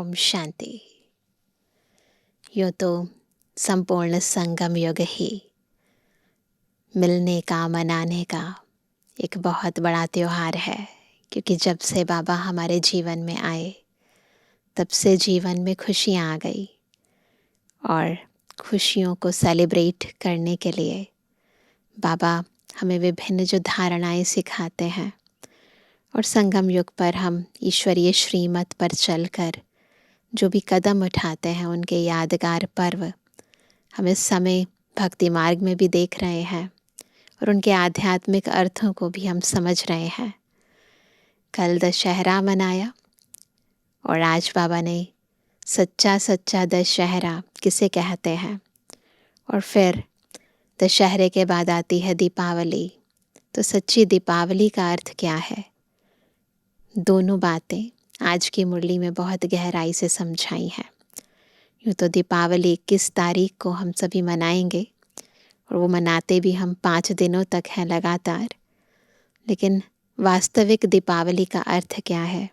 ओम शांति। यो तो संपूर्ण संगम युग ही मिलने का, मनाने का एक बहुत बड़ा त्योहार है, क्योंकि जब से बाबा हमारे जीवन में आए तब से जीवन में खुशियाँ आ गई और खुशियों को सेलिब्रेट करने के लिए बाबा हमें विभिन्न जो धारणाएं सिखाते हैं और संगम युग पर हम ईश्वरीय श्रीमत पर चलकर जो भी कदम उठाते हैं उनके यादगार पर्व हम इस समय भक्ति मार्ग में भी देख रहे हैं और उनके आध्यात्मिक अर्थों को भी हम समझ रहे हैं। कल दशहरा मनाया और आज बाबा ने सच्चा सच्चा दशहरा किसे कहते हैं, और फिर दशहरे के बाद आती है दीपावली। तो सच्ची दीपावली का अर्थ क्या है, दोनों बातें आज की मुरली में बहुत गहराई से समझाई हैं। यूँ तो दीपावली 21 तारीख को हम सभी मनाएंगे और वो मनाते भी हम 5 दिनों तक हैं लगातार, लेकिन वास्तविक दीपावली का अर्थ क्या है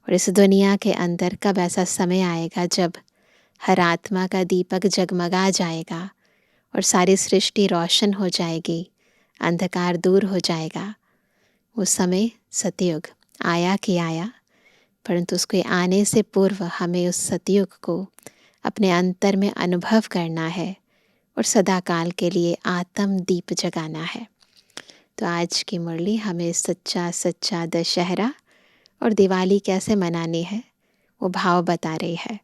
और इस दुनिया के अंदर कब ऐसा समय आएगा जब हर आत्मा का दीपक जगमगा जाएगा और सारी सृष्टि रोशन हो जाएगी, अंधकार दूर हो जाएगा। वो समय सतयुग आया कि आया, परंतु उसके आने से पूर्व हमें उस सतयुग को अपने अंतर में अनुभव करना है और सदा काल के लिए आत्म दीप जगाना है। तो आज की मुरली हमें सच्चा सच्चा दशहरा और दिवाली कैसे मनानी है वो भाव बता रही है।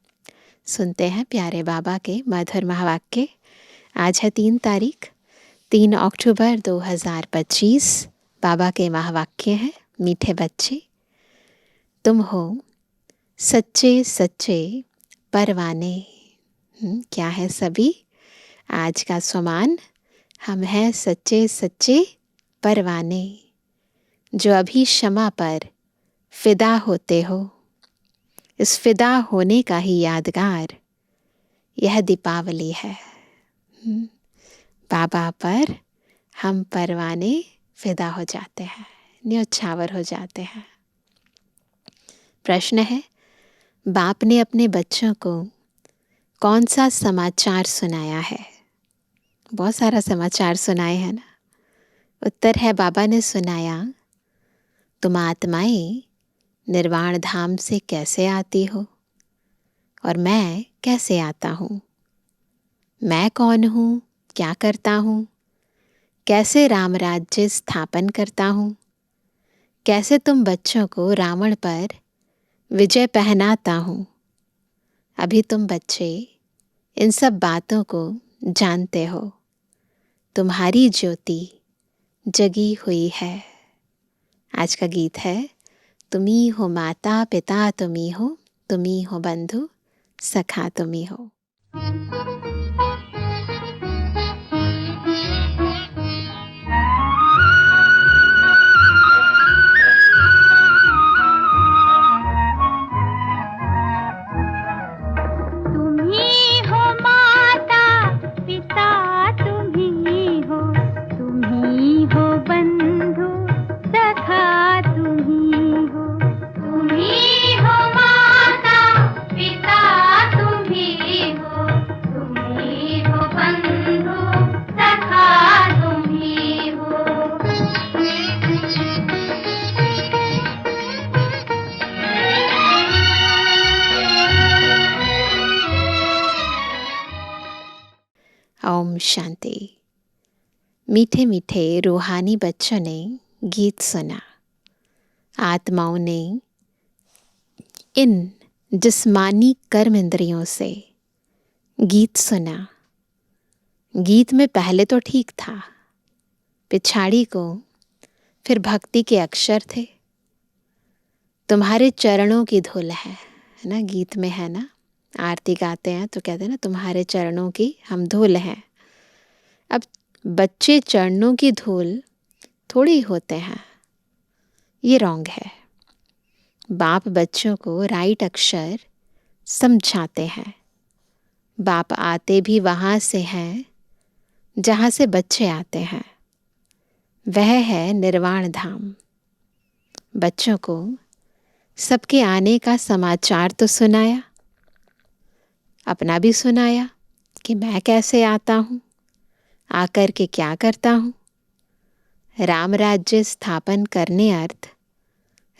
सुनते हैं प्यारे बाबा के मधुर महावाक्य। आज है 3 तारीख, 3 अक्टूबर 2025। बाबा के महावाक्य हैं, मीठे बच्चे तुम हो सच्चे सच्चे परवाने। क्या है सभी आज का स्वमान, हम हैं सच्चे सच्चे परवाने जो अभी क्षमा पर फिदा होते हो। इस फिदा होने का ही यादगार यह दीपावली है। बाबा पर हम परवाने फिदा हो जाते हैं, न्योछावर हो जाते हैं। प्रश्न है, बाप ने अपने बच्चों को कौन सा समाचार सुनाया है? बहुत सारा समाचार सुनाए हैं ना। उत्तर है, बाबा ने सुनाया, तुम आत्माएं निर्वाण धाम से कैसे आती हो और मैं कैसे आता हूँ। मैं कौन हूँ, क्या करता हूँ, कैसे राम राज्य स्थापन करता हूँ, कैसे तुम बच्चों को रावण पर विजय पहनाता हूँ। अभी तुम बच्चे इन सब बातों को जानते हो। तुम्हारी ज्योति जगी हुई है। आज का गीत है, तुम्ही हो माता पिता, तुम्ही हो बंधु सखा, तुम्ही हो। ओम शांति। मीठे मीठे रूहानी बच्चों ने गीत सुना। आत्माओं ने इन जिस्मानी कर्म इंद्रियों से गीत सुना। गीत में पहले तो ठीक था, पिछाड़ी को फिर भक्ति के अक्षर थे। तुम्हारे चरणों की धुल है ना, गीत में है ना। आरती गाते हैं तो कहते हैं ना, तुम्हारे चरणों की हम धूल हैं। अब बच्चे चरणों की धूल थोड़ी होते हैं, ये रॉन्ग है। बाप बच्चों को राइट अक्षर समझाते हैं। बाप आते भी वहाँ से हैं जहाँ से बच्चे आते हैं, वह है निर्वाण धाम। बच्चों को सबके आने का समाचार तो सुनाया, अपना भी सुनाया कि मैं कैसे आता हूँ, आकर के क्या करता हूँ। राम राज्य स्थापन करने अर्थ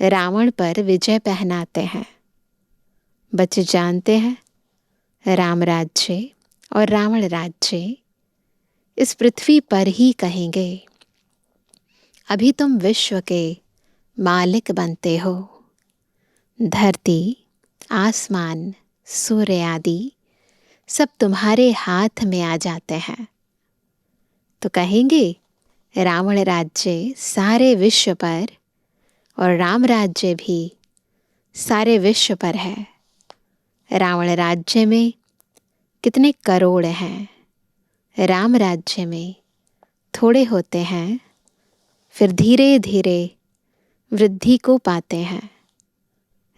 रावण पर विजय पहनाते हैं। बच्चे जानते हैं राम राज्य और रावण राज्य इस पृथ्वी पर ही कहेंगे। अभी तुम विश्व के मालिक बनते हो। धरती, आसमान, सूर्य आदि सब तुम्हारे हाथ में आ जाते हैं। तो कहेंगे रावण राज्य सारे विश्व पर और राम राज्य भी सारे विश्व पर है। रावण राज्य में कितने करोड़ हैं, राम राज्य में थोड़े होते हैं, फिर धीरे धीरे वृद्धि को पाते हैं।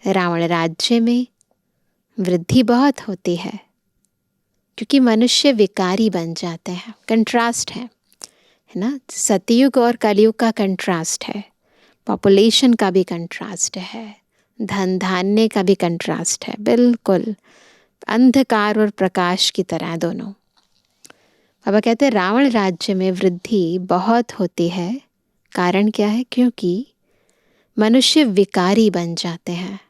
रावण राज्य में वृद्धि बहुत होती है क्योंकि मनुष्य विकारी बन जाते हैं। कंट्रास्ट है ना, सतयुग और कलयुग का कंट्रास्ट है, पॉपुलेशन का भी कंट्रास्ट है, धन धान्य का भी कंट्रास्ट है। बिल्कुल अंधकार और प्रकाश की तरह दोनों। बाबा कहते हैं रावण राज्य में वृद्धि बहुत होती है। कारण क्या है? क्योंकि मनुष्य विकारी बन जाते हैं।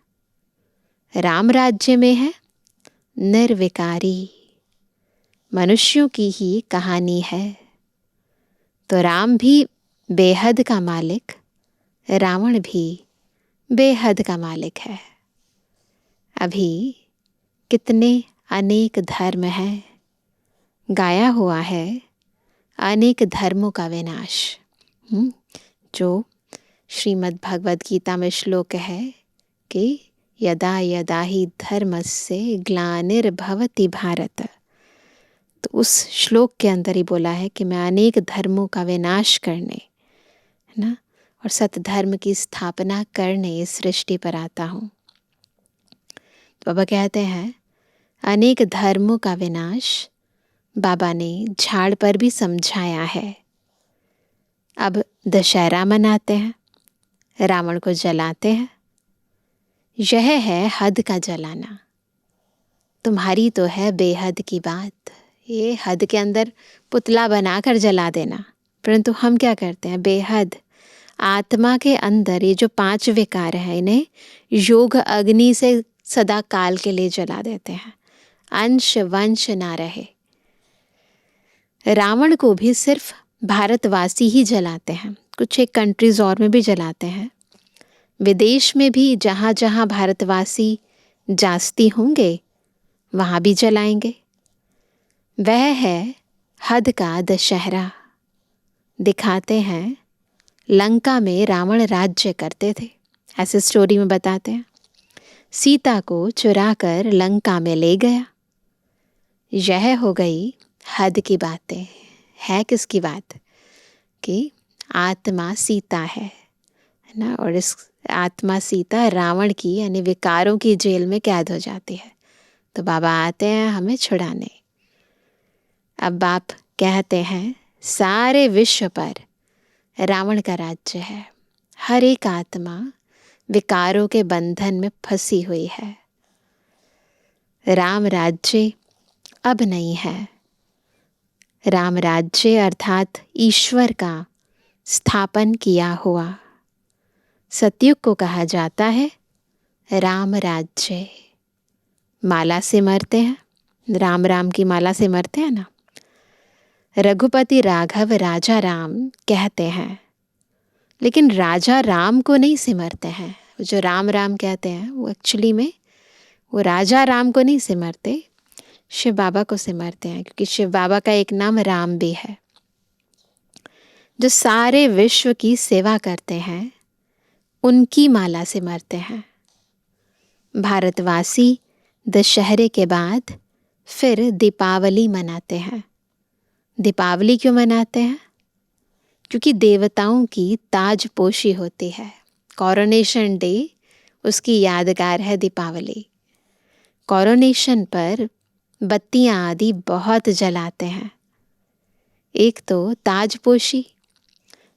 राम राज्य में है निर्विकारी, मनुष्यों की ही कहानी है। तो राम भी बेहद का मालिक, रावण भी बेहद का मालिक है। अभी कितने अनेक धर्म हैं, गाया हुआ है अनेक धर्मों का विनाश। जो श्रीमद् भगवद गीता में श्लोक है कि यदा यदा ही धर्मस्य ग्लानिर्भवति भारत। तो उस श्लोक के अंदर ही बोला है कि मैं अनेक धर्मों का विनाश करने, है ना, और सत धर्म की स्थापना करने इस सृष्टि पर आता हूँ। तो बाबा कहते हैं अनेक धर्मों का विनाश बाबा ने झाड़ पर भी समझाया है। अब दशहरा मनाते हैं, रावण को जलाते हैं। यह है हद का जलाना। तुम्हारी तो है बेहद की बात, ये हद के अंदर पुतला बनाकर जला देना। परंतु हम क्या करते हैं? बेहद आत्मा के अंदर ये जो 5 विकार हैं, इन्हें योग अग्नि से सदा काल के लिए जला देते हैं, अंश वंश ना रहे। रावण को भी सिर्फ भारतवासी ही जलाते हैं, कुछ एक कंट्रीज और में भी जलाते हैं। विदेश में भी जहाँ जहाँ भारतवासी जास्ती होंगे वहाँ भी जलाएंगे। वह है हद का दशहरा। दिखाते हैं लंका में रावण राज्य करते थे, ऐसे स्टोरी में बताते हैं। सीता को चुरा कर लंका में ले गया। यह हो गई हद की बातें। है किसकी बात? कि आत्मा सीता है ना, और इस आत्मा सीता रावण की यानी विकारों की जेल में कैद हो जाती है। तो बाबा आते हैं हमें छुड़ाने। अब बाप कहते हैं सारे विश्व पर रावण का राज्य है। हर एक आत्मा विकारों के बंधन में फंसी हुई है। राम राज्य अब नहीं है। राम राज्य अर्थात ईश्वर का स्थापन किया हुआ सतयुग को कहा जाता है राम राज्य। माला से मरते हैं, राम राम की माला से मरते हैं ना। रघुपति राघव राजा राम कहते हैं, लेकिन राजा राम को नहीं सिमरते हैं। जो राम राम कहते हैं वो एक्चुअली में वो राजा राम को नहीं सिमरते, शिव बाबा को सिमरते हैं, क्योंकि शिव बाबा का एक नाम राम भी है। जो सारे विश्व की सेवा करते हैं उनकी माला से मरते हैं। भारतवासी दशहरे के बाद फिर दीपावली मनाते हैं। दीपावली क्यों मनाते हैं? क्योंकि देवताओं की ताजपोशी होती है। कॉरोनेशन डे उसकी यादगार है दीपावली। कॉरोनेशन पर बत्तियां आदि बहुत जलाते हैं। एक तो ताजपोशी,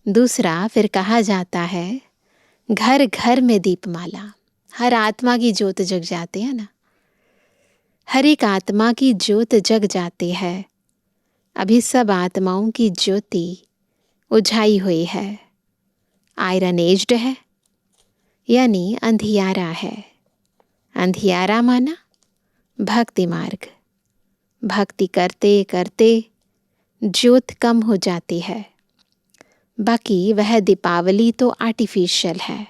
दूसरा फिर कहा जाता है घर घर में दीपमाला। हर आत्मा की ज्योत जग जाती है ना, हर एक आत्मा की ज्योत जग जाती है। अभी सब आत्माओं की ज्योति उझाई हुई है। आयरन एज्ड है, यानी अंधियारा है। अंधियारा माना भक्ति मार्ग। भक्ति करते करते ज्योत कम हो जाती है। बाकी वह दीपावली तो आर्टिफिशियल है।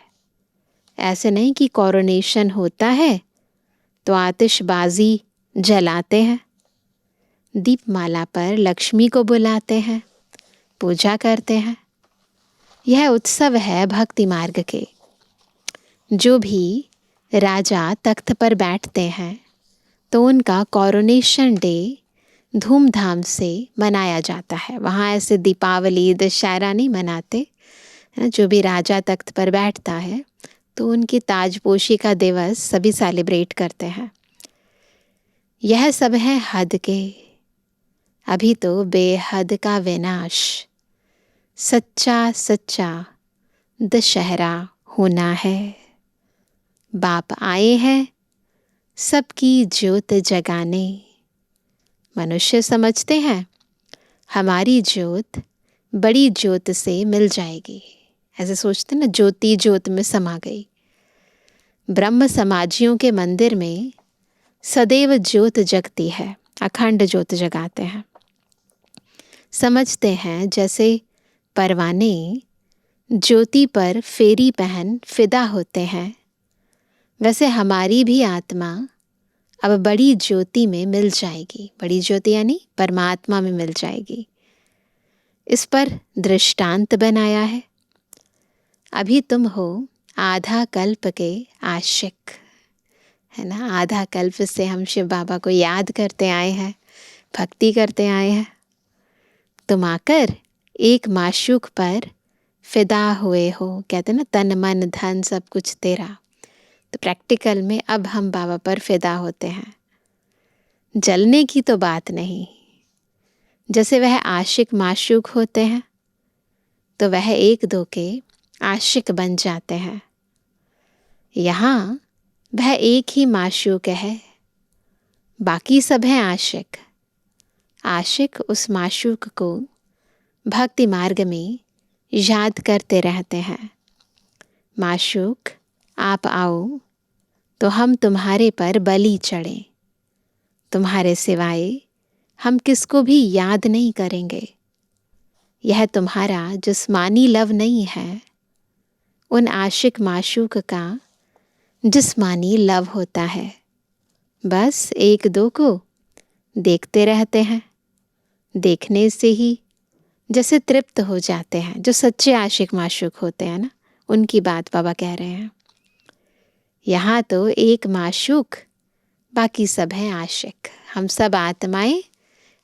ऐसे नहीं कि कोरोनेशन होता है तो आतिशबाजी जलाते हैं, दीपमाला पर लक्ष्मी को बुलाते हैं, पूजा करते हैं। यह उत्सव है भक्ति मार्ग के। जो भी राजा तख्त पर बैठते हैं तो उनका कोरोनेशन डे धूमधाम से मनाया जाता है। वहाँ ऐसे दीपावली दशहरा नहीं मनाते है ना। जो भी राजा तख्त पर बैठता है तो उनकी ताजपोशी का दिवस सभी सेलिब्रेट करते हैं। यह सब है हद के। अभी तो बेहद का विनाश, सच्चा सच्चा दशहरा होना है। बाप आए हैं सबकी ज्योत जगाने। मनुष्य समझते हैं हमारी ज्योत बड़ी ज्योत से मिल जाएगी। ऐसे सोचते ना, ज्योति ज्योत में समा गई। ब्रह्म समाजियों के मंदिर में सदैव ज्योत जगती है, अखंड ज्योत जगाते हैं। समझते हैं जैसे परवाने ज्योति पर फेरी पहन फिदा होते हैं, वैसे हमारी भी आत्मा अब बड़ी ज्योति में मिल जाएगी। बड़ी ज्योति यानी परमात्मा में मिल जाएगी। इस पर दृष्टांत बनाया है। अभी तुम हो आधा कल्प के आशिक, है ना। आधा कल्प से हम शिव बाबा को याद करते आए हैं, भक्ति करते आए हैं। तुम आकर एक माशूक पर फिदा हुए हो। कहते ना, तन मन धन सब कुछ तेरा। तो प्रैक्टिकल में अब हम बाबा पर फिदा होते हैं। जलने की तो बात नहीं। जैसे वह आशिक माशूक होते हैं तो वह एक दो के आशिक बन जाते हैं। यहाँ वह एक ही माशूक है, बाकी सब हैं आशिक। आशिक उस माशूक को भक्ति मार्ग में याद करते रहते हैं। माशूक आप आओ तो हम तुम्हारे पर बलि चढ़ें। तुम्हारे सिवाय हम किसको भी याद नहीं करेंगे। यह तुम्हारा जिस्मानी लव नहीं है, उन आशिक माशूक का जिस्मानी लव होता है। बस एक दो को देखते रहते हैं। देखने से ही जैसे तृप्त हो जाते हैं। जो सच्चे आशिक माशूक होते हैं ना, उनकी बात बाबा कह रहे हैं। यहाँ तो एक माशूक, बाकी सब हैं आशिक। हम सब आत्माएं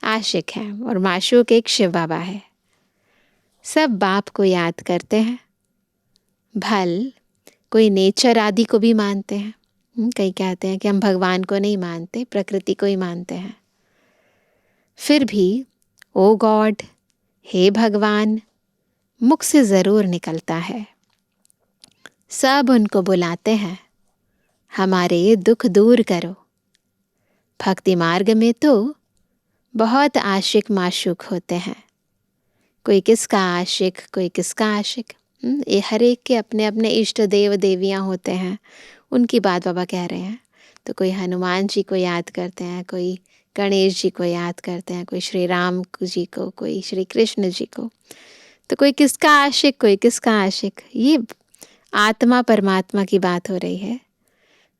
आशिक हैं और माशूक एक शिव बाबा है। सब बाप को याद करते हैं। भल कोई नेचर आदि को भी मानते हैं। कई कहते हैं कि हम भगवान को नहीं मानते, प्रकृति को ही मानते हैं। फिर भी ओ गॉड, हे भगवान, मुख से ज़रूर निकलता है। सब उनको बुलाते हैं, हमारे दुख दूर करो। भक्ति मार्ग में तो बहुत आशिक माशूक होते हैं। कोई किसका आशिक, कोई किसका आशिक। ये हर एक के अपने अपने इष्ट देव देवियाँ होते हैं, उनकी बात बाबा कह रहे हैं। तो कोई हनुमान जी को याद करते हैं, कोई गणेश जी को याद करते हैं, कोई श्री राम जी को, कोई श्री कृष्ण जी को। तो कोई किसका आशिक, कोई किसका आशिक। ये आत्मा परमात्मा की बात हो रही है।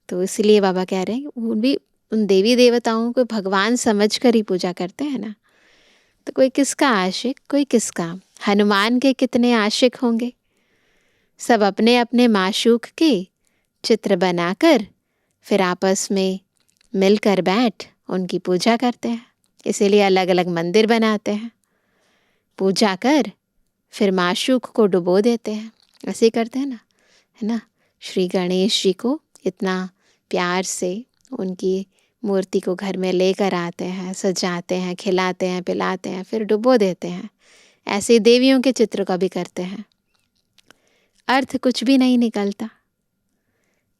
तो इसलिए बाबा कह रहे हैं वो भी उन देवी देवताओं को भगवान समझ कर ही पूजा करते हैं ना। तो कोई किसका आशिक, कोई किसका। हनुमान के कितने आशिक होंगे। सब अपने अपने माशूक के चित्र बनाकर फिर आपस में मिलकर बैठ उनकी पूजा करते हैं। इसीलिए अलग अलग मंदिर बनाते हैं। पूजा कर फिर माशूक को डुबो देते हैं। ऐसे ही करते हैं ना, है ना। श्री गणेश जी को इतना प्यार से उनकी मूर्ति को घर में लेकर आते हैं, सजाते हैं, खिलाते हैं, पिलाते हैं, फिर डुबो देते हैं। ऐसे देवियों के चित्र का भी करते हैं। अर्थ कुछ भी नहीं निकलता।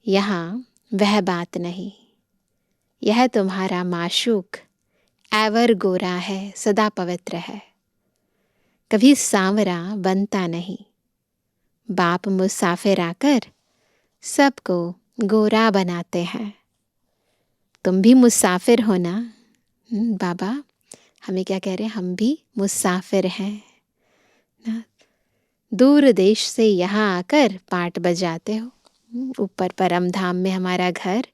यहाँ वह बात नहीं। यह तुम्हारा माशूक एवर गोरा है, सदा पवित्र है, कभी सांवरा बनता नहीं। बाप मुसाफिर आकर सबको गोरा बनाते हैं। तुम भी मुसाफिर हो ना। बाबा हमें क्या कह रहे हैं, हम भी मुसाफिर हैं ना। दूर देश से यहाँ आकर पाठ बजाते हो। ऊपर परम धाम में हमारा घर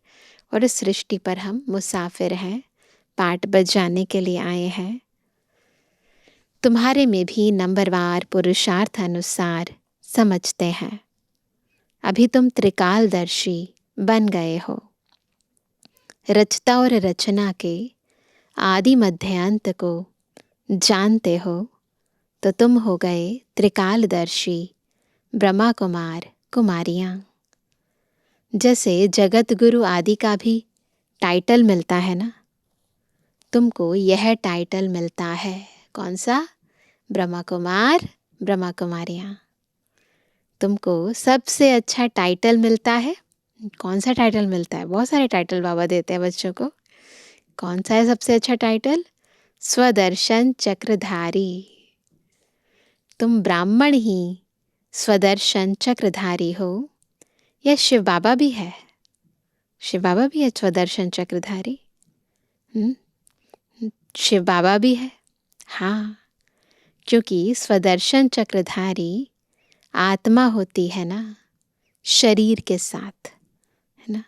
और इस सृष्टि पर हम मुसाफिर हैं, पाठ बजाने के लिए आए हैं। तुम्हारे में भी नंबरवार पुरुषार्थ अनुसार समझते हैं। अभी तुम त्रिकालदर्शी बन गए हो। रचता और रचना के आदि मध्य अंत को जानते हो तो तुम हो गए त्रिकालदर्शी ब्रह्मा कुमार कुमारियाँ। जैसे जगत गुरु आदि का भी टाइटल मिलता है ना, तुमको यह टाइटल मिलता है। कौन सा? ब्रह्मा कुमार ब्रह्मा कुमारियाँ। तुमको सबसे अच्छा टाइटल मिलता है। कौन सा टाइटल मिलता है? बहुत सारे टाइटल बाबा देते हैं बच्चों को। कौन सा है सबसे अच्छा टाइटल? स्वदर्शन चक्रधारी। तुम ब्राह्मण ही स्वदर्शन चक्रधारी हो। यह शिव बाबा भी है। शिव बाबा भी है स्वदर्शन चक्रधारी। शिव बाबा भी है, हाँ, क्योंकि स्वदर्शन चक्रधारी आत्मा होती है ना, शरीर के साथ, है ना।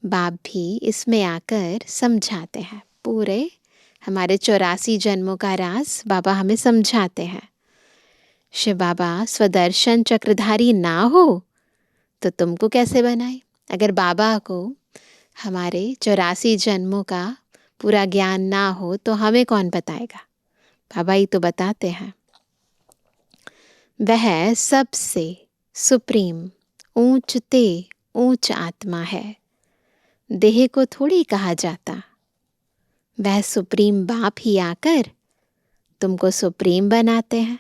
बाप भी इसमें आकर समझाते हैं। पूरे हमारे 84 जन्मों का राज बाबा हमें समझाते हैं। शिव बाबा स्वदर्शन चक्रधारी ना हो तो तुमको कैसे बनाए? अगर बाबा को हमारे 84 जन्मों का पूरा ज्ञान ना हो तो हमें कौन बताएगा? बाबा ही तो बताते हैं। वह सबसे सुप्रीम ऊंचते ऊंच आत्मा है। देह को थोड़ी कहा जाता। वह सुप्रीम बाप ही आकर तुमको सुप्रीम बनाते हैं।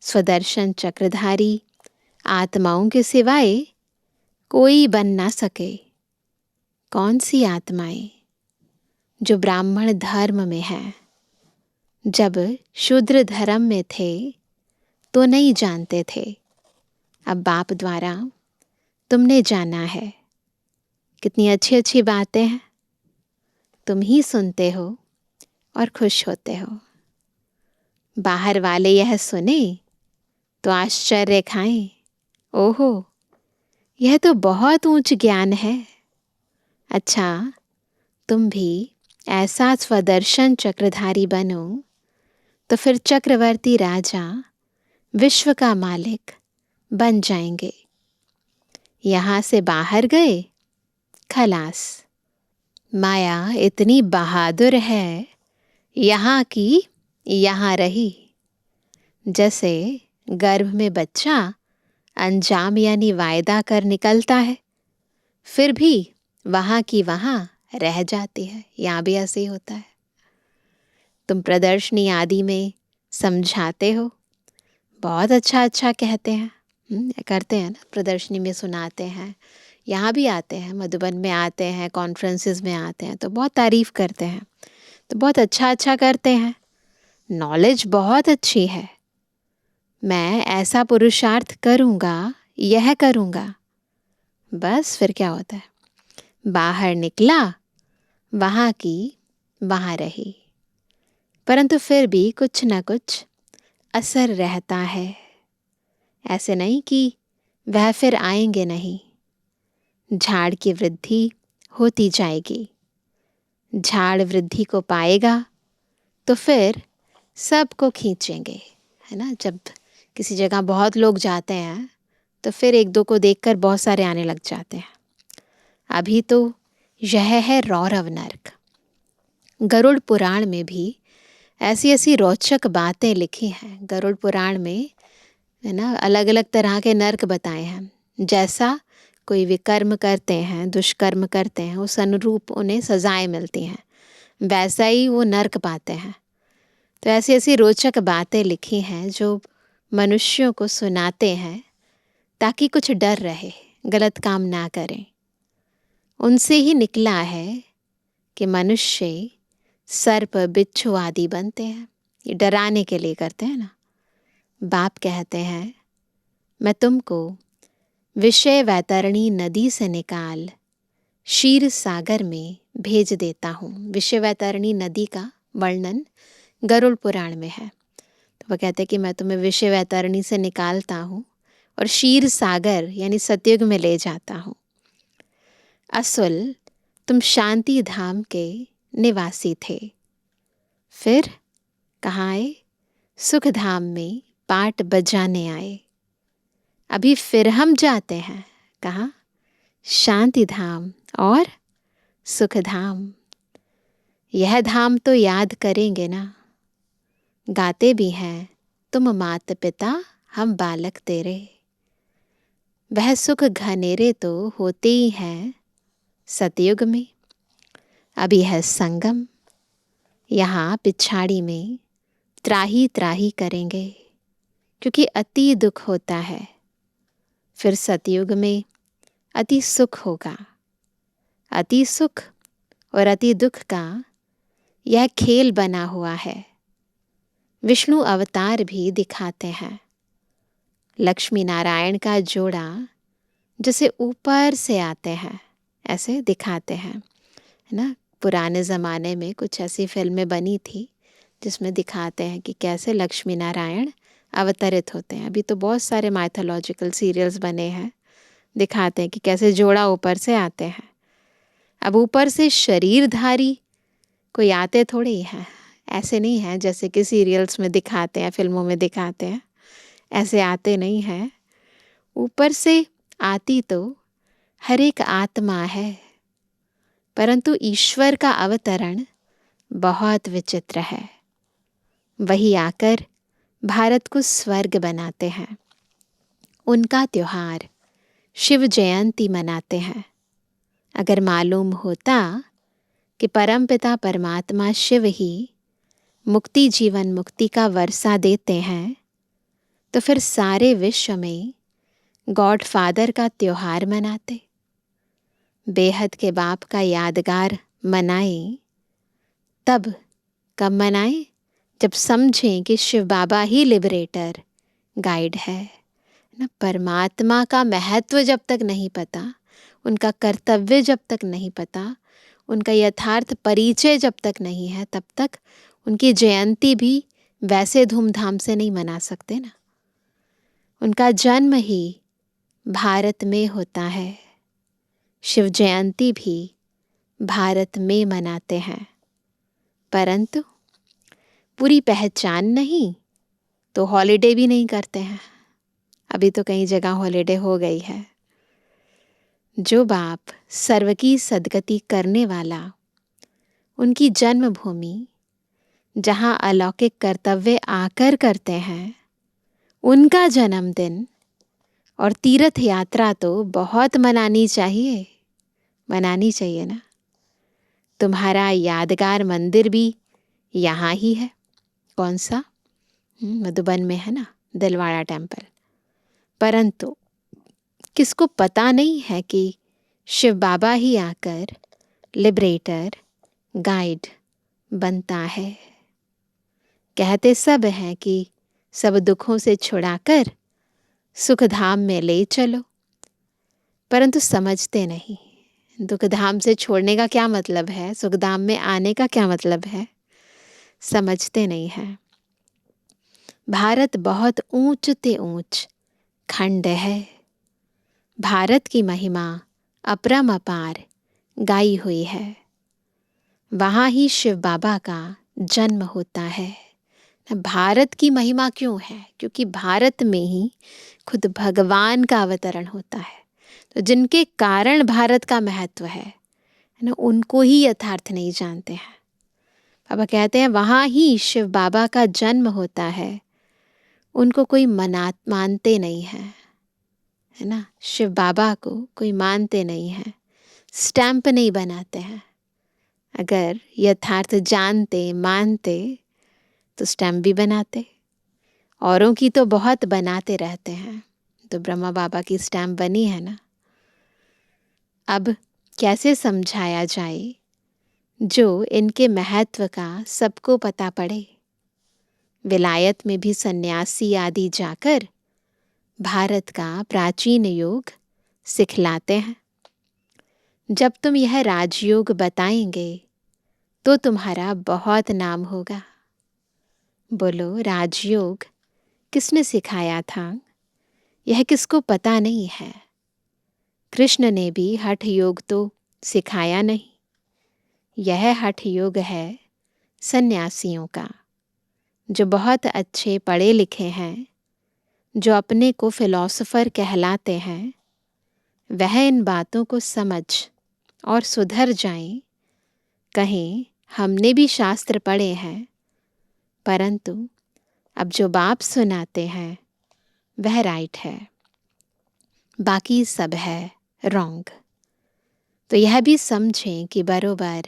स्वदर्शन चक्रधारी आत्माओं के सिवाय कोई बन ना सके। कौन सी आत्माएं? जो ब्राह्मण धर्म में है। जब शूद्र धर्म में थे तो नहीं जानते थे। अब बाप द्वारा तुमने जाना है। कितनी अच्छी अच्छी बातें हैं। तुम ही सुनते हो और खुश होते हो। बाहर वाले यह सुने तो आश्चर्य खाएं। ओहो, यह तो बहुत ऊंच ज्ञान है। अच्छा, तुम भी ऐसा स्वदर्शन चक्रधारी बनो तो फिर चक्रवर्ती राजा, विश्व का मालिक बन जाएंगे। यहाँ से बाहर गए, खलास। माया इतनी बहादुर है, यहाँ की यहाँ रही। जैसे गर्भ में बच्चा अंजाम यानी वायदा कर निकलता है, फिर भी वहाँ की वहाँ रह जाती है। यहाँ भी ऐसे ही होता है। तुम प्रदर्शनी आदि में समझाते हो, बहुत अच्छा अच्छा कहते हैं, करते हैं ना। प्रदर्शनी में सुनाते हैं, यहाँ भी आते हैं, मधुबन में आते हैं, कॉन्फ्रेंसेस में आते हैं तो बहुत तारीफ़ करते हैं, तो बहुत अच्छा अच्छा करते हैं। नॉलेज बहुत अच्छी है। मैं ऐसा पुरुषार्थ करूँगा, यह करूँगा, बस फिर क्या होता है? बाहर निकला, वहाँ की वहाँ रही। परंतु फिर भी कुछ न कुछ असर रहता है। ऐसे नहीं कि वह फिर आएंगे नहीं। झाड़ की वृद्धि होती जाएगी। झाड़ वृद्धि को पाएगा तो फिर सबको खींचेंगे, है ना। जब किसी जगह बहुत लोग जाते हैं तो फिर एक दो को देखकर बहुत सारे आने लग जाते हैं। अभी तो यह है रौरव नर्क। गरुड़ पुराण में भी ऐसी ऐसी रोचक बातें लिखी हैं। गरुड़ पुराण में, है ना, अलग अलग तरह के नर्क बताए हैं। जैसा कोई विकर्म करते हैं, दुष्कर्म करते हैं, उस अनुरूप उन्हें सजाएं मिलती हैं, वैसा ही वो नर्क पाते हैं। तो ऐसी ऐसी रोचक बातें लिखी हैं जो मनुष्यों को सुनाते हैं ताकि कुछ डर रहे, गलत काम ना करें। उनसे ही निकला है कि मनुष्य सर्प बिच्छू आदि बनते हैं। ये डराने के लिए करते हैं ना। बाप कहते हैं मैं तुमको विषय वैतरणी नदी से निकाल क्षीर सागर में भेज देता हूँ। विषय वैतरणी नदी का वर्णन गरुड़ पुराण में है। तो वह कहते हैं कि मैं तुम्हें विषय वैतरणी से निकालता हूँ और क्षीर सागर यानी सतयुग में ले जाता हूँ। असुल तुम शांति धाम के निवासी थे, फिर कहाँ आए? सुख धाम में पाट बजाने आए। अभी फिर हम जाते हैं कहाँ? शांति धाम और सुख धाम। यह धाम तो याद करेंगे ना। गाते भी हैं तुम मात पिता हम बालक तेरे। वह सुख घनेरे तो होते ही हैं सतयुग में। अभी है संगम, यहाँ पिछाड़ी में त्राही त्राही करेंगे, क्योंकि अति दुख होता है। फिर सतयुग में अति सुख होगा। अति सुख और अति दुख का यह खेल बना हुआ है। विष्णु अवतार भी दिखाते हैं। लक्ष्मी नारायण का जोड़ा जैसे ऊपर से आते हैं ऐसे दिखाते हैं, है ना। पुराने ज़माने में कुछ ऐसी फिल्में बनी थी जिसमें दिखाते हैं कि कैसे लक्ष्मी नारायण अवतरित होते हैं। अभी तो बहुत सारे माइथोलॉजिकल सीरियल्स बने हैं, दिखाते हैं कि कैसे जोड़ा ऊपर से आते हैं। अब ऊपर से शरीरधारी कोई आते थोड़े ही हैं, ऐसे नहीं है जैसे कि सीरियल्स में दिखाते हैं, फिल्मों में दिखाते हैं, ऐसे आते नहीं हैं। ऊपर से आती तो हर एक आत्मा है, परंतु ईश्वर का अवतरण बहुत विचित्र है। वही आकर भारत को स्वर्ग बनाते हैं। उनका त्योहार शिव जयंती मनाते हैं। अगर मालूम होता कि परमपिता परमात्मा शिव ही मुक्ति जीवन मुक्ति का वर्षा देते हैं, तो फिर सारे विश्व में गॉड फादर का त्योहार मनाते। बेहद के बाप का यादगार मनाएं। तब कब मनाएं? जब समझें कि शिव बाबा ही लिबरेटर गाइड है ना। परमात्मा का महत्व जब तक नहीं पता, उनका कर्तव्य जब तक नहीं पता, उनका यथार्थ परिचय जब तक नहीं है, तब तक उनकी जयंती भी वैसे धूमधाम से नहीं मना सकते ना। उनका जन्म ही भारत में होता है। शिव जयंती भी भारत में मनाते हैं, परंतु पूरी पहचान नहीं तो हॉलिडे भी नहीं करते हैं। अभी तो कई जगह हॉलिडे हो गई है। जो बाप सर्व की सद्गति करने वाला, उनकी जन्मभूमि जहाँ अलौकिक कर्तव्य आकर करते हैं, उनका जन्मदिन और तीर्थ यात्रा तो बहुत मनानी चाहिए ना। तुम्हारा यादगार मंदिर भी यहाँ ही है। कौन सा? मधुबन में है ना, दिलवाड़ा टेम्पल। परंतु किसको पता नहीं है कि शिव बाबा ही आकर लिबरेटर गाइड बनता है। कहते सब हैं कि सब दुखों से छुड़ाकर सुख धाम में ले चलो, परंतु समझते नहीं। दुख धाम से छोड़ने का क्या मतलब है, सुख धाम में आने का क्या मतलब है, समझते नहीं है। भारत बहुत ऊंच ते ऊंच खंड है। भारत की महिमा अपरम अपार गाई हुई है। वहाँ ही शिव बाबा का जन्म होता है। भारत की महिमा क्यों है? क्योंकि भारत में ही खुद भगवान का अवतरण होता है। तो जिनके कारण भारत का महत्व है ना, उनको ही यथार्थ नहीं जानते हैं। बाबा कहते हैं वहाँ ही शिव बाबा का जन्म होता है, उनको कोई मानते नहीं है, है ना। शिव बाबा को कोई मानते नहीं है, स्टैंप नहीं बनाते हैं। अगर यथार्थ जानते मानते तो स्टैंप भी बनाते। औरों की तो बहुत बनाते रहते हैं। तो ब्रह्मा बाबा की स्टैंप बनी है ना, अब कैसे समझाया जाए जो इनके महत्व का सबको पता पड़े। विलायत में भी सन्यासी आदि जाकर भारत का प्राचीन योग सिखलाते हैं। जब तुम यह राजयोग बताएंगे तो तुम्हारा बहुत नाम होगा। बोलो, राजयोग किसने सिखाया था? यह किसको पता नहीं है। कृष्ण ने भी हठ योग तो सिखाया नहीं। यह हठ योग है सन्यासियों का, जो बहुत अच्छे पढ़े लिखे हैं, जो अपने को फिलॉसफर कहलाते हैं। वह इन बातों को समझ और सुधर जाएं। कहें हमने भी शास्त्र पढ़े हैं, परंतु अब जो बाप सुनाते हैं वह राइट है, बाकी सब है रॉन्ग। तो यह भी समझें कि बरोबर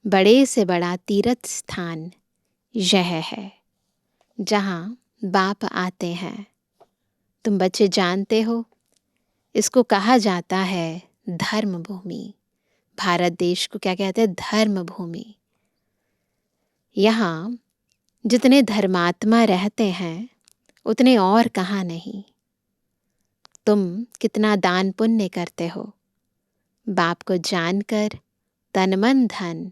बड़े से बड़ा तीर्थ स्थान यह है जहाँ बाप आते हैं। तुम बच्चे जानते हो, इसको कहा जाता है धर्म भूमि। भारत देश को क्या कहते हैं? धर्म भूमि। यहाँ जितने धर्मात्मा रहते हैं उतने और कहाँ नहीं। तुम कितना दान पुण्य करते हो, बाप को जानकर तन मन धन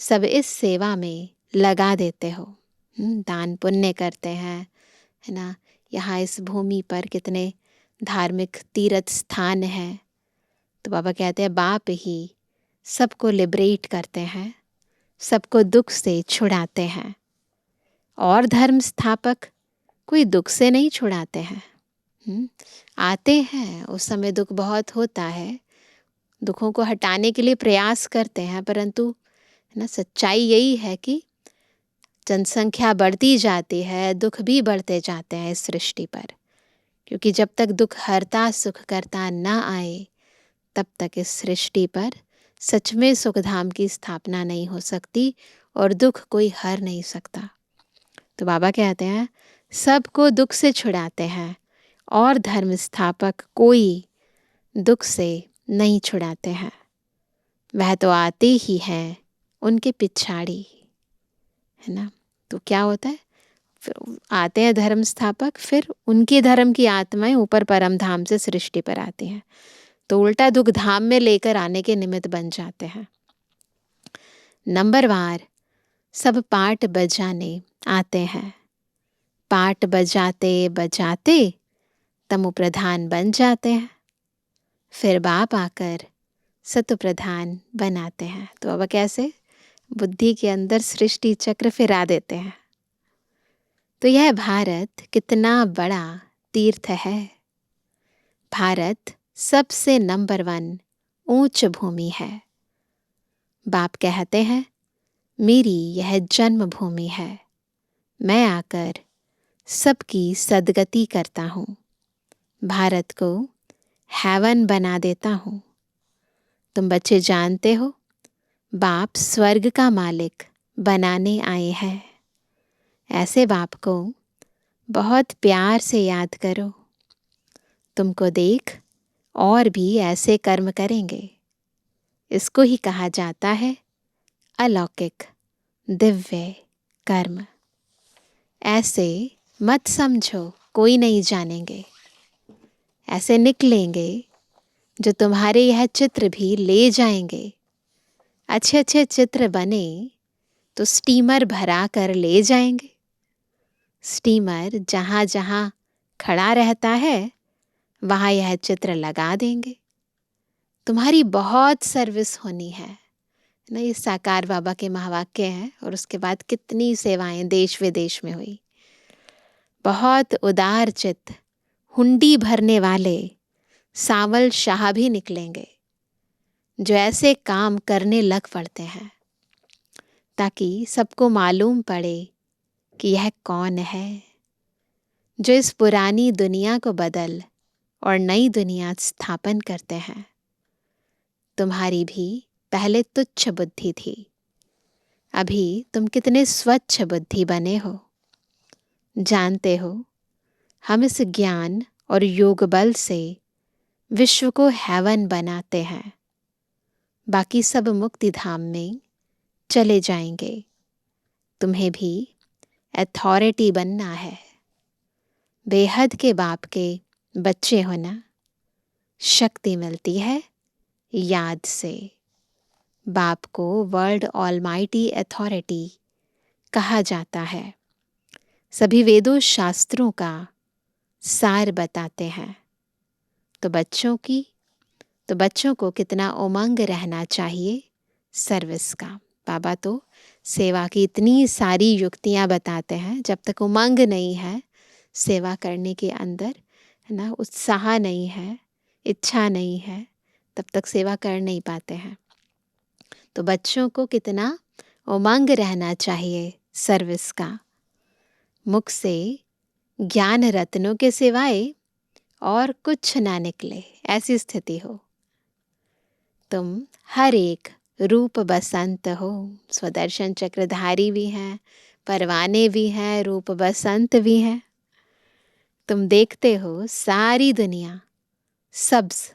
सब इस सेवा में लगा देते हो। दान पुण्य करते हैं, है ना। यहाँ इस भूमि पर कितने धार्मिक तीर्थ स्थान हैं। तो बाबा कहते हैं बाप ही सबको लिबरेट करते हैं, सबको दुख से छुड़ाते हैं। और धर्म स्थापक कोई दुख से नहीं छुड़ाते हैं। आते हैं, उस समय दुख बहुत होता है, दुखों को हटाने के लिए प्रयास करते हैं, परंतु ना सच्चाई यही है कि जनसंख्या बढ़ती जाती है, दुख भी बढ़ते जाते हैं इस सृष्टि पर। क्योंकि जब तक दुख हरता सुख करता ना आए, तब तक इस सृष्टि पर सच में सुखधाम की स्थापना नहीं हो सकती और दुख कोई हर नहीं सकता। तो बाबा कहते हैं सबको दुख से छुड़ाते हैं और धर्म स्थापक कोई दुख से नहीं छुड़ाते हैं। वह तो आते ही हैं उनके पिछाड़ी, है ना। तो क्या होता है, फिर आते हैं धर्म स्थापक, फिर उनके धर्म की आत्माएं ऊपर परम धाम से सृष्टि पर आती हैं, तो उल्टा दुख धाम में लेकर आने के निमित्त बन जाते हैं। नंबरवार सब पाठ बजाने आते हैं। पाठ बजाते बजाते तमो प्रधान बन जाते हैं, फिर बाप आकर सतो प्रधान बनाते हैं। तो अब कैसे बुद्धि के अंदर सृष्टि चक्र फिरा देते हैं। तो यह भारत कितना बड़ा तीर्थ है। भारत सबसे नंबर 1 ऊंच भूमि है। बाप कहते हैं मेरी यह जन्म भूमि है, मैं आकर सबकी सदगति करता हूँ, भारत को हेवन बना देता हूँ। तुम बच्चे जानते हो बाप स्वर्ग का मालिक बनाने आए हैं। ऐसे बाप को बहुत प्यार से याद करो। तुमको देख और भी ऐसे कर्म करेंगे। इसको ही कहा जाता है अलौकिक दिव्य कर्म। ऐसे मत समझो कोई नहीं जानेंगे, ऐसे निकलेंगे जो तुम्हारे यह चित्र भी ले जाएंगे। अच्छे अच्छे चित्र बने तो स्टीमर भरा कर ले जाएंगे। स्टीमर जहाँ जहाँ खड़ा रहता है वहाँ यह चित्र लगा देंगे। तुम्हारी बहुत सर्विस होनी है ना। ये साकार बाबा के महावाक्य हैं और उसके बाद कितनी सेवाएं देश विदेश में हुई। बहुत उदार चित्त हुंडी भरने वाले सावल शाह भी निकलेंगे जो ऐसे काम करने लग पड़ते हैं ताकि सबको मालूम पड़े कि यह कौन है जो इस पुरानी दुनिया को बदल और नई दुनिया स्थापन करते हैं। तुम्हारी भी पहले तुच्छ बुद्धि थी, अभी तुम कितने स्वच्छ बुद्धि बने हो। जानते हो हम इस ज्ञान और योग बल से विश्व को हेवन बनाते हैं। बाकी सब मुक्ति धाम में चले जाएंगे। तुम्हें भी अथॉरिटी बनना है। बेहद के बाप के बच्चे होना शक्ति मिलती है याद से। बाप को वर्ल्ड ऑलमाइटी अथॉरिटी कहा जाता है। सभी वेदों शास्त्रों का सार बताते हैं। तो बच्चों को कितना उमंग रहना चाहिए सर्विस का। बाबा तो सेवा की इतनी सारी युक्तियां बताते हैं। जब तक उमंग नहीं है सेवा करने के अंदर, है ना, उत्साह नहीं है, इच्छा नहीं है, तब तक सेवा कर नहीं पाते हैं। तो बच्चों को कितना उमंग रहना चाहिए सर्विस का। मुख से ज्ञान रत्नों के सिवाय और कुछ ना निकले, ऐसी स्थिति हो। तुम हर एक रूप बसंत हो। स्वदर्शन चक्रधारी भी हैं, परवाने भी हैं, रूप बसंत भी हैं। तुम देखते हो सारी दुनिया सब्ज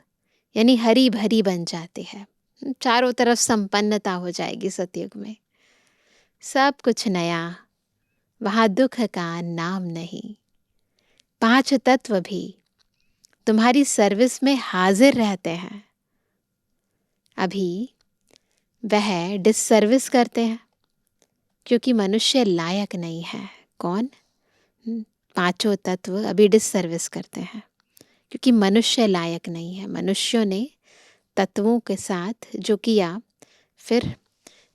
यानी हरी भरी बन जाती है। चारों तरफ संपन्नता हो जाएगी सतयुग में। सब कुछ नया, वहाँ दुख का नाम नहीं। 5 तत्व भी तुम्हारी सर्विस में हाजिर रहते हैं। अभी वह डिससर्विस करते हैं क्योंकि मनुष्य लायक नहीं है। कौन? 5 तत्व अभी डिससर्विस करते हैं क्योंकि मनुष्य लायक नहीं है। मनुष्यों ने तत्वों के साथ जो किया, फिर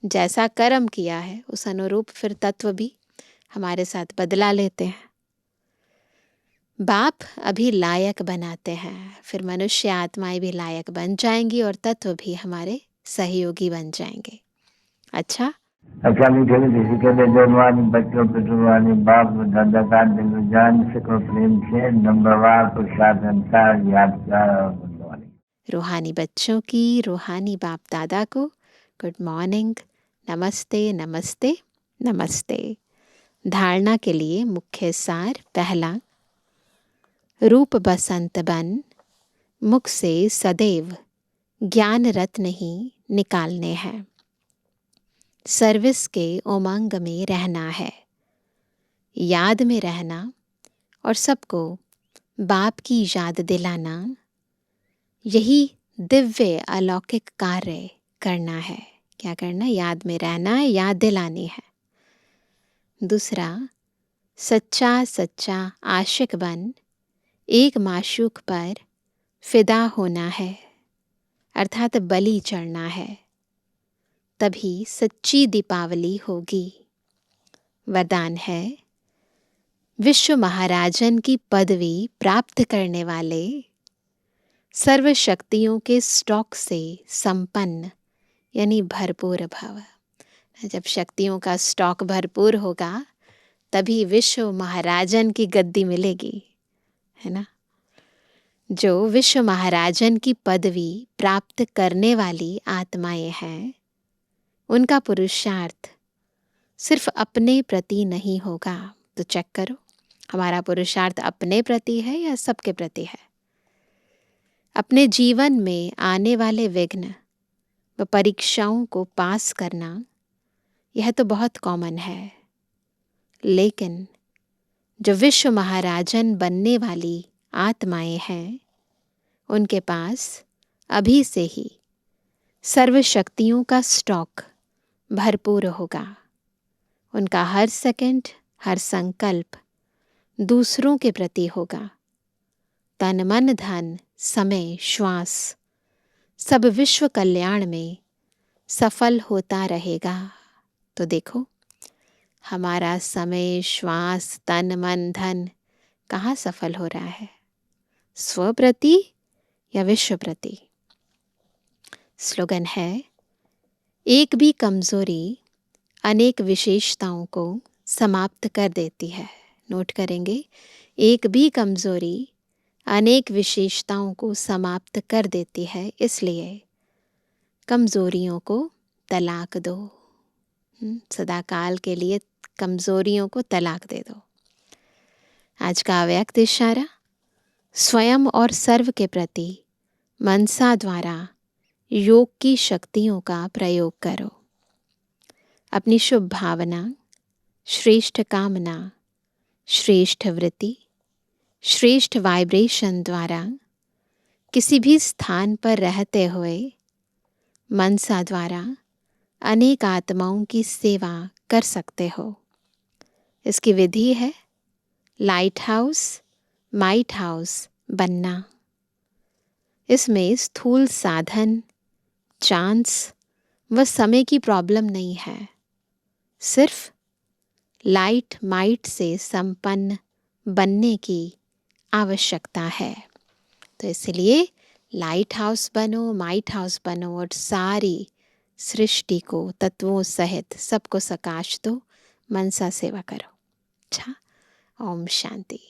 जैसा कर्म किया है उस अनुरूप फिर तत्व भी हमारे साथ बदला लेते हैं। बाप अभी लायक बनाते हैं, फिर मनुष्य आत्माएं भी लायक बन जाएंगी और तत्व भी हमारे सहयोगी बन जाएंगे। अच्छा मीठे मीठे के बेजवानी बच्चों पे जुबानी बाप दादा का दिल जान सको प्रेम से नंबरवार प्रसाद अनुसार यादगार और गुड रूहानी बच्चों की रूहानी बाप दादा को गुड मॉर्निंग, नमस्ते नमस्ते नमस्ते। धारणा के लिए मुख्य सार। पहला, रूप बसंत बन मुख से सदैव ज्ञान रत्न ही निकालने हैं। सर्विस के उमंग में रहना है, याद में रहना और सबको बाप की याद दिलाना, यही दिव्य अलौकिक कार्य करना है। क्या करना? याद में रहना है, याद दिलानी है। दूसरा, सच्चा आशिक बन एक माशूक पर फिदा होना है, अर्थात बलि चढ़ना है। तभी सच्ची दीपावली होगी। वरदान है, विश्व महाराजन की पदवी प्राप्त करने वाले, सर्व शक्तियों के स्टॉक से संपन्न यानी भरपूर भव। जब शक्तियों का स्टॉक भरपूर होगा तभी विश्व महाराजन की गद्दी मिलेगी, है ना। जो विश्व महाराजन की पदवी प्राप्त करने वाली आत्माएं हैं, उनका पुरुषार्थ सिर्फ अपने प्रति नहीं होगा। तो चेक करो, हमारा पुरुषार्थ अपने प्रति है या सबके प्रति है? अपने जीवन में आने वाले विघ्न व परीक्षाओं को पास करना, यह तो बहुत कॉमन है। लेकिन जो विश्व महाराजन बनने वाली आत्माएं हैं, उनके पास अभी से ही सर्व शक्तियों का स्टॉक भरपूर होगा। उनका हर सेकंड, हर संकल्प दूसरों के प्रति होगा। तन मन धन समय श्वास सब विश्व कल्याण में सफल होता रहेगा। तो देखो, हमारा समय श्वास तन मन धन कहाँ सफल हो रहा है? स्व प्रति या विश्व प्रति? स्लोगन है, एक भी कमजोरी अनेक विशेषताओं को समाप्त कर देती है। नोट करेंगे, एक भी कमजोरी अनेक विशेषताओं को समाप्त कर देती है, इसलिए कमजोरियों को तलाक दो। सदाकाल के लिए कमजोरियों को तलाक दे दो। आज का अव्यक्त इशारा, स्वयं और सर्व के प्रति मनसा द्वारा योग की शक्तियों का प्रयोग करो। अपनी शुभ भावना, श्रेष्ठ कामना, श्रेष्ठ वृत्ति, श्रेष्ठ वाइब्रेशन द्वारा किसी भी स्थान पर रहते हुए मनसा द्वारा अनेक आत्माओं की सेवा कर सकते हो। इसकी विधि है लाइट हाउस, माइट हाउस बनना। इसमें स्थूल साधन, चांस व समय की प्रॉब्लम नहीं है, सिर्फ लाइट माइट से संपन्न बनने की आवश्यकता है। तो इसलिए लाइट हाउस बनो, माइट हाउस बनो और सारी सृष्टि को तत्वों सहित सबको सकाश दो, मनसा सेवा करो। अच्छा, ओम शांति।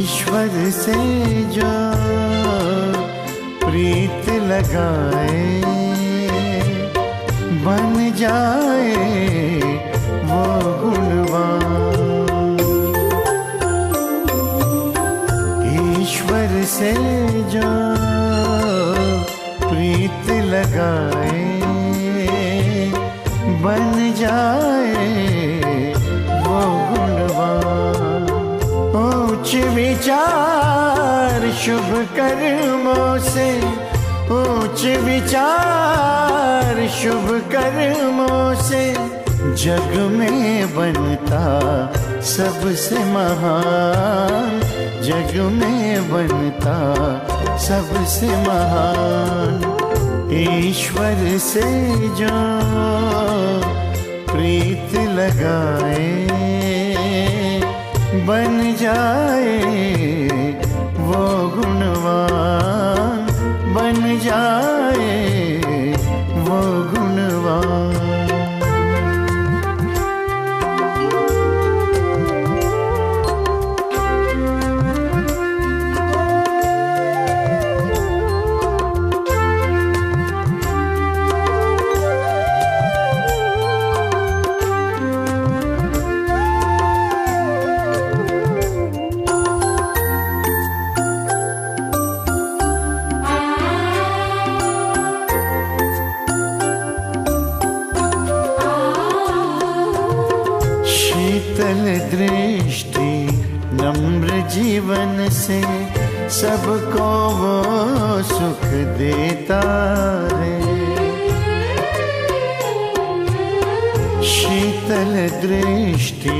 ईश्वर से जो प्रीत लगाए बन जाए वो गुणवान। ईश्वर से जो प्रीत लगाए बन जाए वो गुणवान। उच्च विचार शुभ कर्मों से, उच्च विचार शुभ कर्मों से जग में बनता सबसे महान, जग में बनता सबसे महान। ईश्वर से जो प्रीत लगाए बन जाए वो गुणवान, बन जाए वो गुणवान। शीतल दृष्टि नम्र जीवन से सबको वो सुख देता है। शीतल दृष्टि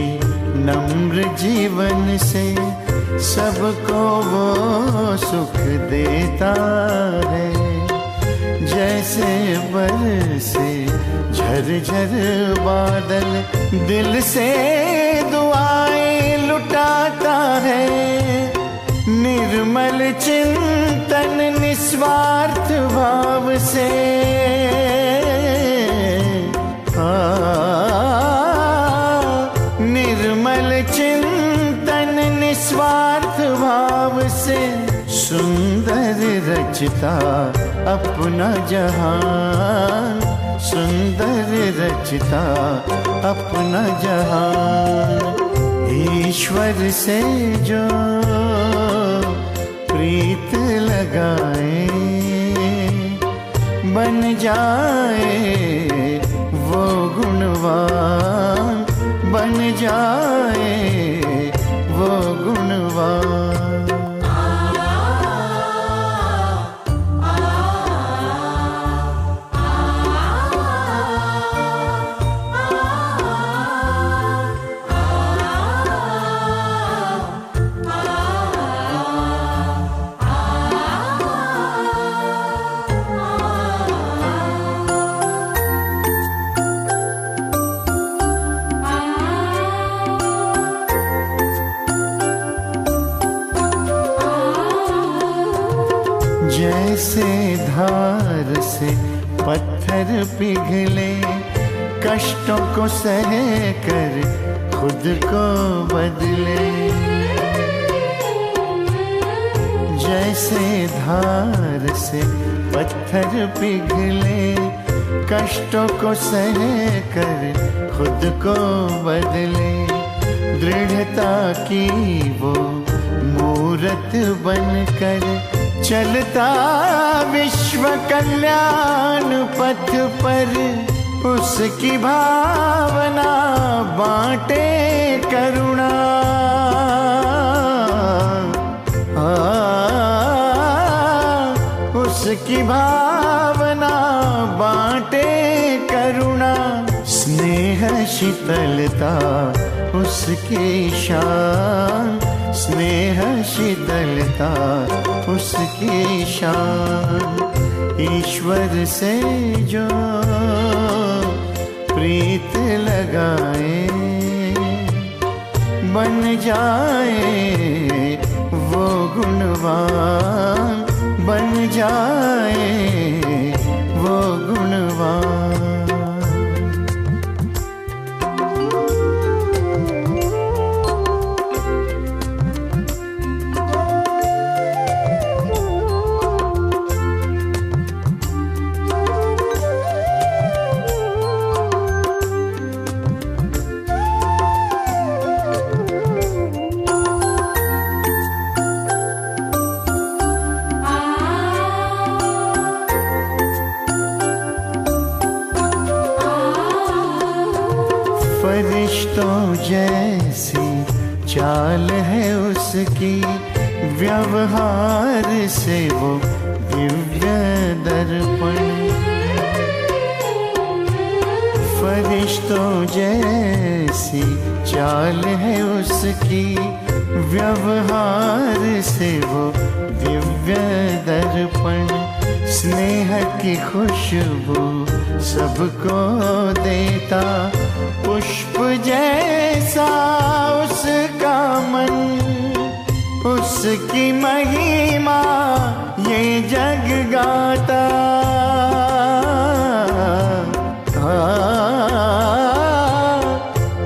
नम्र जीवन से सबको वो सुख देता है। जैसे बरसे झरझर बादल दिल से दुआएं लुटाता है। निर्मल चिंतन निस्वार्थ भाव से निर्मल चिंतन निस्वार्थ भाव से सुंदर रचता अपना जहान, सुंदर रचता अपना जहान। ईश्वर से जो प्रीत लगाए बन जाए वो गुणवान, बन जाए वो गुणवान। जैसे धार से पत्थर पिघले, कष्टों को सह कर खुद को बदले। जैसे धार से पत्थर पिघले, कष्टों को सह कर खुद को बदले, दृढ़ता की वो मूरत बनकर चलता विश्व कल्याण पथ पर, उसकी भावना बांटे करुणा। उसकी भावना बांटे करुणा, स्नेह शीतलता उसकी शान, स्नेह शीतलता उसकी शान। ईश्वर से जो प्रीत लगाए, बन जाए वो गुणवान, बन जाए वो गुणवान। फरिश्तों जैसी चाल है उसकी, व्यवहार से वो दिव्य दर्पण। फरिश्तों जैसी चाल है उसकी, व्यवहार से वो दिव्य दर्पण। स्नेह की खुशबू सबको देता, पुष्प जैसा उसका मन। उसकी महिमा ये जग गाता,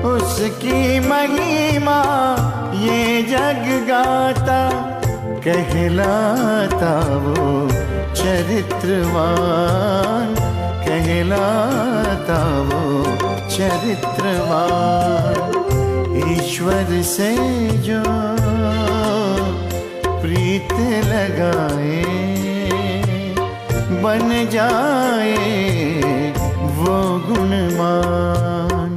उसकी महिमा ये जग गाता। कहलाता वो चरित्रवान, कहलाता वो चरित्रवान। ईश्वर से जो प्रीत लगाए, बन जाए वो गुणवान।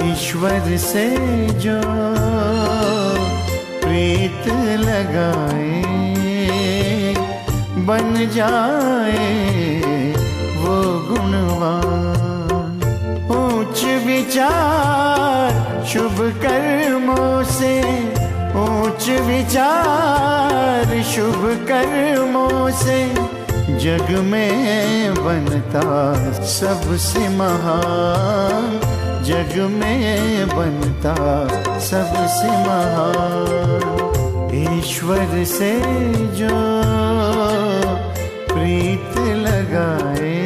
ईश्वर से जो प्रीत लगाए, बन जाए वो गुणवान। ऊंच विचार शुभ कर्मों से, ऊंच विचार शुभ कर्मों से, जग में बनता सबसे महान, जग में बनता सबसे महान। ईश्वर से जो प्रीत लगाए,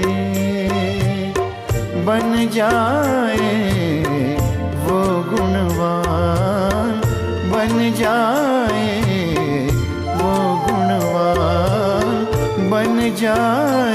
बन जाए वो गुणवान, बन जाए वो गुणवान, बन जाए